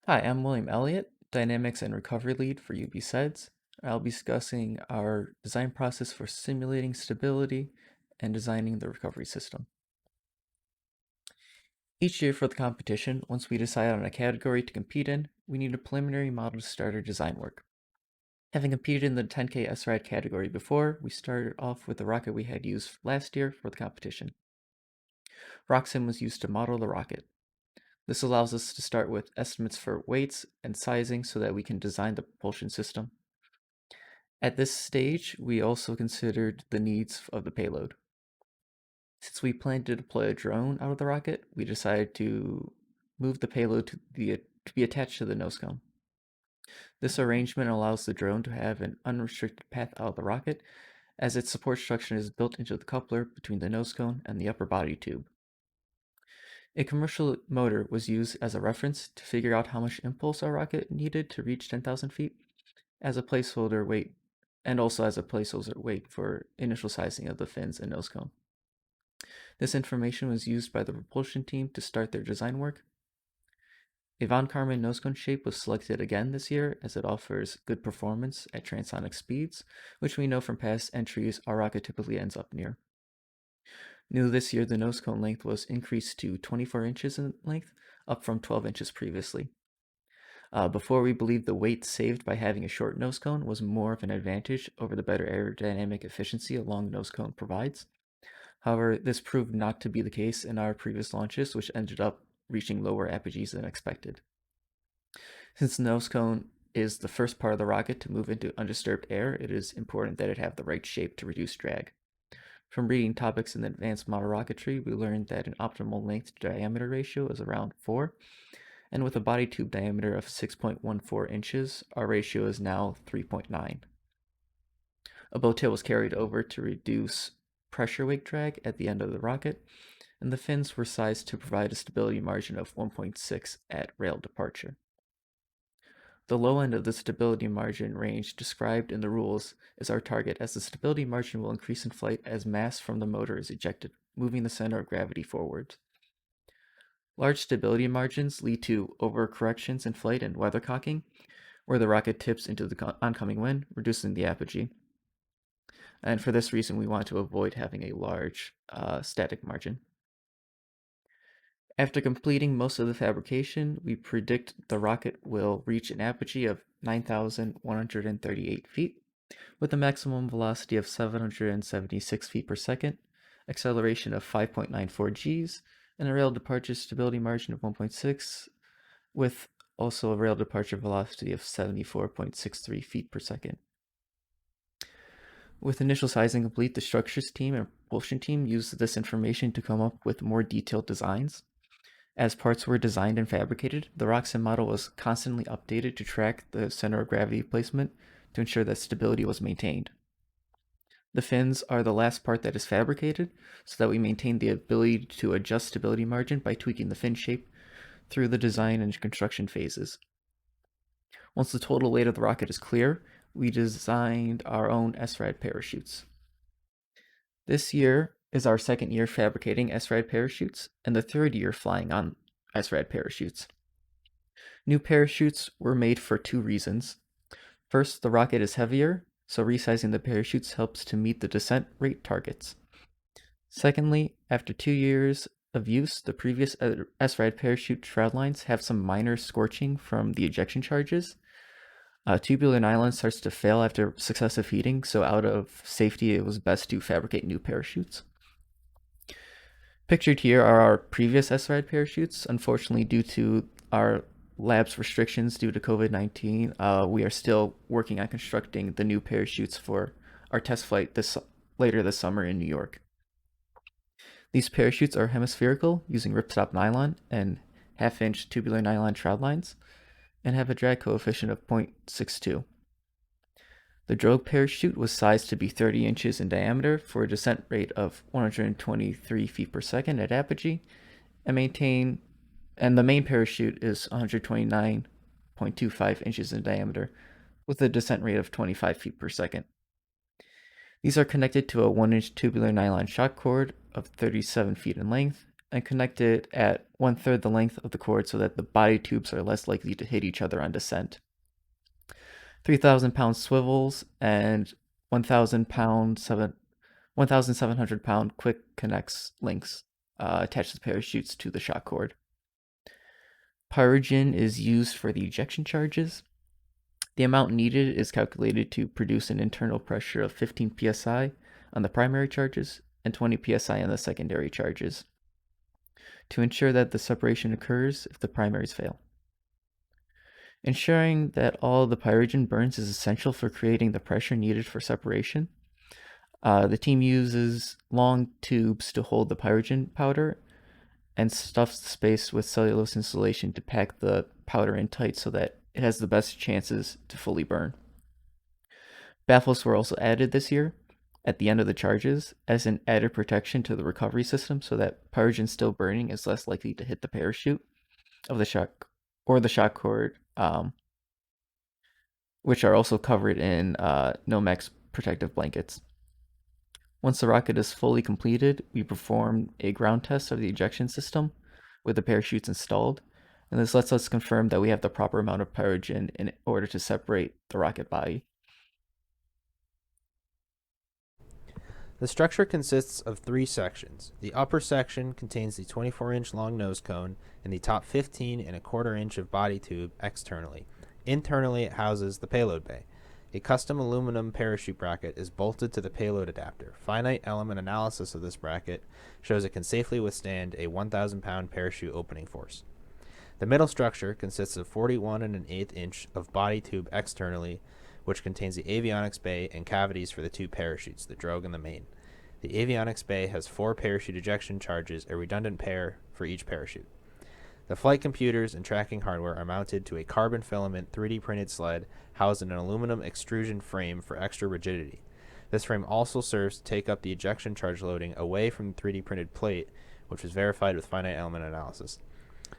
Hi, I'm William Elliott, Dynamics and Recovery Lead for UB SEDS. I'll be discussing our design process for simulating stability and designing the recovery system. Each year for the competition, once we decide on a category to compete in, we need a preliminary model to start our design work. Having competed in the 10K SRAD category before, we started off with the rocket we had used last year for the competition. RockSim was used to model the rocket. This allows us to start with estimates for weights and sizing so that we can design the propulsion system. At this stage, we also considered the needs of the payload. Since we planned to deploy a drone out of the rocket, we decided to move the payload to be attached to the nose cone. This arrangement allows the drone to have an unrestricted path out of the rocket, as its support structure is built into the coupler between the nose cone and the upper body tube. A commercial motor was used as a reference to figure out how much impulse our rocket needed to reach 10,000 feet as a placeholder weight, and also as a placeholder weight for initial sizing of the fins and nose cone. This information was used by the propulsion team to start their design work. A von Karman nose cone shape was selected again this year as it offers good performance at transonic speeds, which we know from past entries our rocket typically ends up near. New this year, the nose cone length was increased to 24 inches in length, up from 12 inches previously. Before, we believed the weight saved by having a short nose cone was more of an advantage over the better aerodynamic efficiency a long nose cone provides. However, this proved not to be the case in our previous launches, which ended up reaching lower apogees than expected. Since the nose cone is the first part of the rocket to move into undisturbed air, it is important that it have the right shape to reduce drag. From reading topics in the advanced model rocketry, we learned that an optimal length to diameter ratio is around 4, and with a body tube diameter of 6.14 inches, our ratio is now 3.9. A bow tail was carried over to reduce pressure wake drag at the end of the rocket, and the fins were sized to provide a stability margin of 1.6 at rail departure. The low end of the stability margin range described in the rules is our target, as the stability margin will increase in flight as mass from the motor is ejected, moving the center of gravity forward. Large stability margins lead to overcorrections in flight and weathercocking, where the rocket tips into the oncoming wind, reducing the apogee. And for this reason, we want to avoid having a large static margin. After completing most of the fabrication, we predict the rocket will reach an apogee of 9,138 feet, with a maximum velocity of 776 feet per second, acceleration of 5.94 Gs, and a rail departure stability margin of 1.6, with also a rail departure velocity of 74.63 feet per second. With initial sizing complete, the structures team and propulsion team used this information to come up with more detailed designs. As parts were designed and fabricated, the RockSim model was constantly updated to track the center of gravity placement to ensure that stability was maintained. The fins are the last part that is fabricated, so that we maintain the ability to adjust stability margin by tweaking the fin shape through the design and construction phases. Once the total weight of the rocket is clear, we designed our own SRAD parachutes. This year is our second year fabricating SRAD parachutes and the third year flying on SRAD parachutes. New parachutes were made for two reasons. First, the rocket is heavier, so resizing the parachutes helps to meet the descent rate targets. Secondly, after 2 years of use, the previous SRAD parachute shroud lines have some minor scorching from the ejection charges. Tubular nylon starts to fail after successive heating, so out of safety, it was best to fabricate new parachutes. Pictured here are our previous SRAD parachutes. Unfortunately, due to our lab's restrictions due to COVID-19, we are still working on constructing the new parachutes for our test flight later this summer in New York. These parachutes are hemispherical, using ripstop nylon and half-inch tubular nylon shroud lines, and have a drag coefficient of 0.62. The drogue parachute was sized to be 30 inches in diameter for a descent rate of 123 feet per second at apogee, and the main parachute is 129.25 inches in diameter with a descent rate of 25 feet per second. These are connected to a 1-inch tubular nylon shock cord of 37 feet in length and connect it at 1/3 the length of the cord so that the body tubes are less likely to hit each other on descent. 3,000-pound swivels and 1,700-pound quick connects links attach the parachutes to the shock cord. Pyrogen is used for the ejection charges. The amount needed is calculated to produce an internal pressure of 15 psi on the primary charges and 20 psi on the secondary charges to ensure that the separation occurs if the primaries fail. Ensuring that all the pyrogen burns is essential for creating the pressure needed for separation. The team uses long tubes to hold the pyrogen powder and stuffs the space with cellulose insulation to pack the powder in tight so that it has the best chances to fully burn. Baffles were also added this year at the end of the charges as an added protection to the recovery system so that pyrogen still burning is less likely to hit the parachute of the shock or the shock cord, which are also covered in Nomex protective blankets. Once the rocket is fully completed, we perform a ground test of the ejection system with the parachutes installed, and this lets us confirm that we have the proper amount of pyrogen in order to separate the rocket body. The structure consists of 3 sections. The upper section contains the 24-inch long nose cone and the top 15¼ inch of body tube externally. Internally, it houses the payload bay. A custom aluminum parachute bracket is bolted to the payload adapter. Finite element analysis of this bracket shows it can safely withstand a 1,000-pound parachute opening force. The middle structure consists of 41⅛ inch of body tube externally, which contains the avionics bay and cavities for the 2 parachutes, the drogue and the main. The avionics bay has 4 parachute ejection charges, a redundant pair for each parachute. The flight computers and tracking hardware are mounted to a carbon filament 3D printed sled housed in an aluminum extrusion frame for extra rigidity. This frame also serves to take up the ejection charge loading away from the 3D printed plate, which was verified with finite element analysis.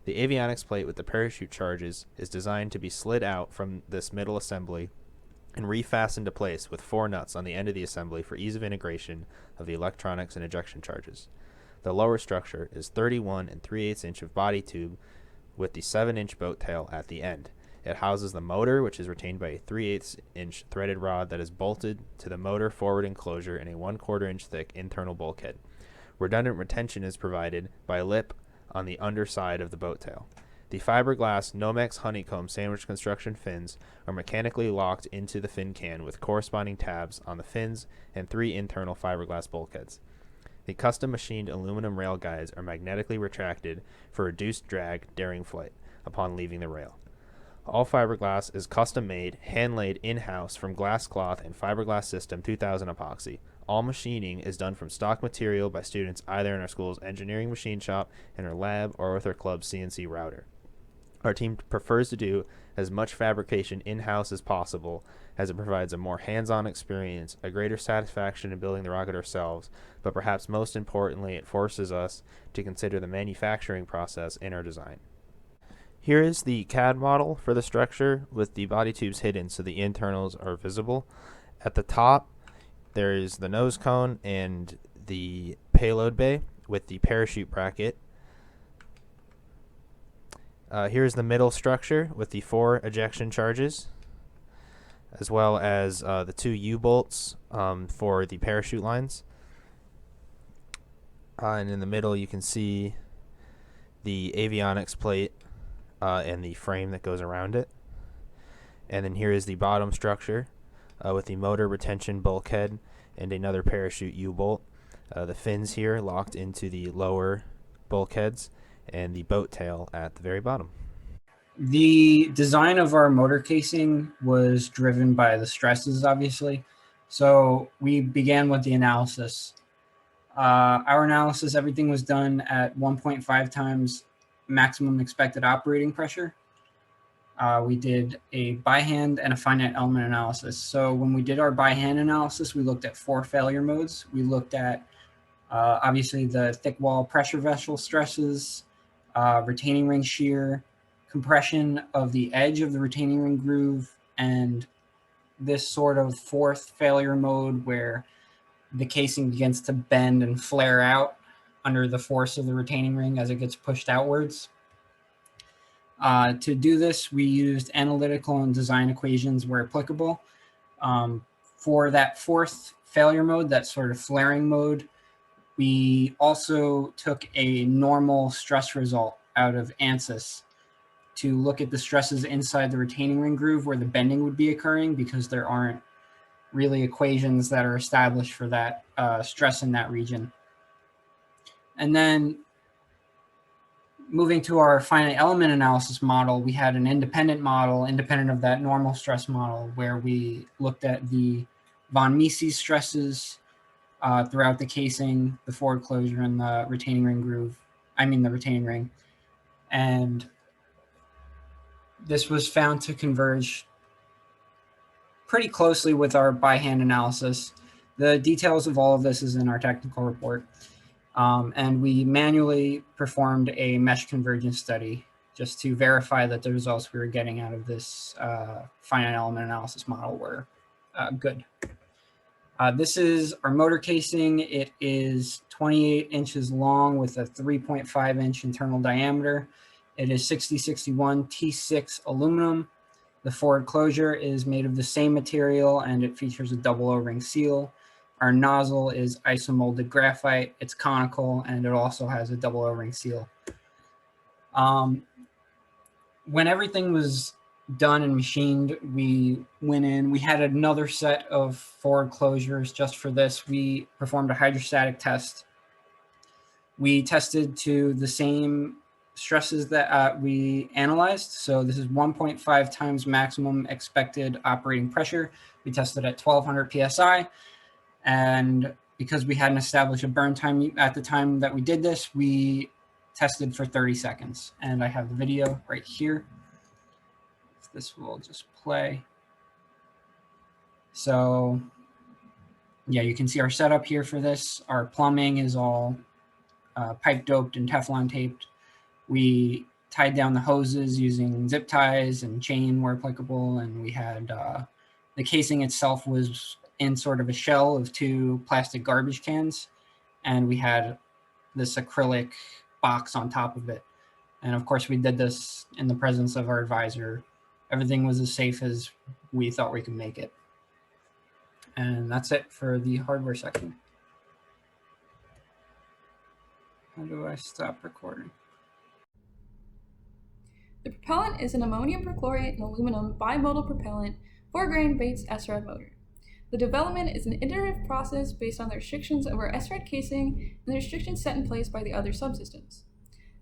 The avionics plate with the parachute charges is designed to be slid out from this middle assembly and refastened to place with 4 nuts on the end of the assembly for ease of integration of the electronics and ejection charges. The lower structure is 31⅜ inch of body tube with the 7-inch boat tail at the end. It houses the motor, which is retained by a 3/8 inch threaded rod that is bolted to the motor forward enclosure in a 1/4 inch thick internal bulkhead. Redundant retention is provided by a lip on the underside of the boat tail. The fiberglass Nomex honeycomb sandwich construction fins are mechanically locked into the fin can with corresponding tabs on the fins and 3 internal fiberglass bulkheads. The custom machined aluminum rail guides are magnetically retracted for reduced drag during flight upon leaving the rail. All fiberglass is custom made, hand laid in-house from glass cloth and Fiberglass System 2000 epoxy. All machining is done from stock material by students either in our school's engineering machine shop, in our lab, or with our club's CNC router. Our team prefers to do as much fabrication in-house as possible, as it provides a more hands-on experience, a greater satisfaction in building the rocket ourselves, but perhaps most importantly, it forces us to consider the manufacturing process in our design. Here is the CAD model for the structure with the body tubes hidden so the internals are visible. At the top, there is the nose cone and the payload bay with the parachute bracket. Here's the middle structure with the 4 ejection charges, as well as the 2 U-bolts for the parachute lines. And in the middle, you can see the avionics plate and the frame that goes around it. And then here is the bottom structure with the motor retention bulkhead and another parachute U-bolt. The fins here locked into the lower bulkheads and the boat tail at the very bottom. The design of our motor casing was driven by the stresses, obviously. So we began with the analysis. Our analysis, everything was done at 1.5 times maximum expected operating pressure. We did a by hand and a finite element analysis. So when we did our by hand analysis, we looked at 4 failure modes. We looked at obviously the thick wall pressure vessel stresses, retaining ring shear, compression of the edge of the retaining ring groove, and this sort of 4th failure mode where the casing begins to bend and flare out. under the force of the retaining ring as it gets pushed outwards. To do this, we used analytical and design equations where applicable. For that fourth failure mode, that sort of flaring mode, we also took a normal stress result out of ANSYS to look at the stresses inside the retaining ring groove where the bending would be occurring, because there aren't really equations that are established for that stress in that region. And then moving to our finite element analysis model, we had an independent model, independent of that normal stress model, where we looked at the von Mises stresses throughout the casing, the forward closure, and the retaining ring groove. The retaining ring. And this was found to converge pretty closely with our by-hand analysis. The details of all of this is in our technical report. And we manually performed a mesh convergence study just to verify that the results we were getting out of this finite element analysis model were good. This is our motor casing. It is 28 inches long with a 3.5 inch internal diameter. It is 6061 T6 aluminum. The forward closure is made of the same material and it features a double O-ring seal. Our nozzle is isomolded graphite. It's conical and it also has a double O-ring seal. When everything was done and machined, we went in. We had another set of forward closures just for this. We performed a hydrostatic test. We tested to the same stresses that we analyzed. So this is 1.5 times maximum expected operating pressure. We tested at 1200 PSI. And because we hadn't established a burn time at the time that we did this, we tested for 30 seconds. And I have the video right here. This will just play. So yeah, you can see our setup here for this. Our plumbing is all pipe doped and Teflon taped. We tied down the hoses using zip ties and chain where applicable. And we had the casing itself was in sort of a shell of 2 plastic garbage cans. And we had this acrylic box on top of it. And of course, we did this in the presence of our advisor. Everything was as safe as we thought we could make it. And that's it for the hardware section. How do I stop recording? The propellant is an ammonium perchlorate and aluminum bimodal propellant 4-grain Bates SRAD motor. The development is an iterative process based on the restrictions of our SRAD casing and the restrictions set in place by the other subsystems.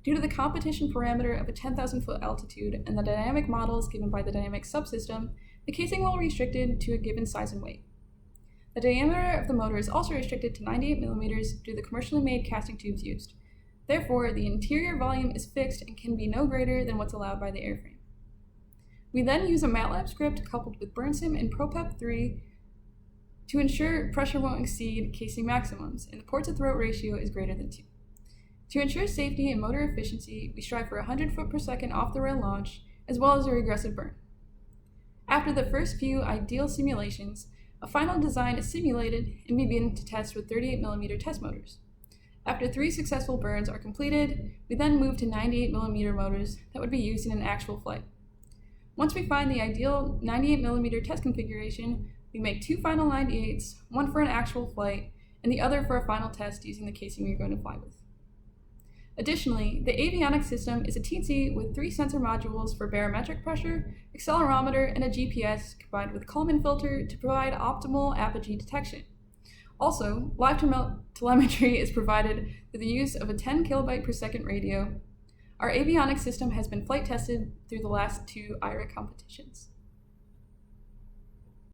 Due to the competition parameter of a 10,000-foot altitude and the dynamic models given by the dynamic subsystem, the casing will be restricted to a given size and weight. The diameter of the motor is also restricted to 98 millimeters due to the commercially made casting tubes used. Therefore, the interior volume is fixed and can be no greater than what's allowed by the airframe. We then use a MATLAB script coupled with BurnSim and ProPep3 to ensure pressure won't exceed casing maximums and the port-to-throat ratio is greater than 2. To ensure safety and motor efficiency, we strive for 100 foot per second off-the-rail launch, as well as a regressive burn. After the first few ideal simulations, a final design is simulated and we begin to test with 38mm test motors. After 3 successful burns are completed, we then move to 98mm motors that would be used in an actual flight. Once we find the ideal 98mm test configuration, we make 2 final 98s, one for an actual flight, and the other for a final test using the casing we're going to fly with. Additionally, the avionics system is a TC with 3 sensor modules for barometric pressure, accelerometer, and a GPS combined with Kalman filter to provide optimal apogee detection. Also, live telemetry is provided with the use of a 10 kilobyte per second radio. Our avionics system has been flight tested through the last 2 IREC competitions.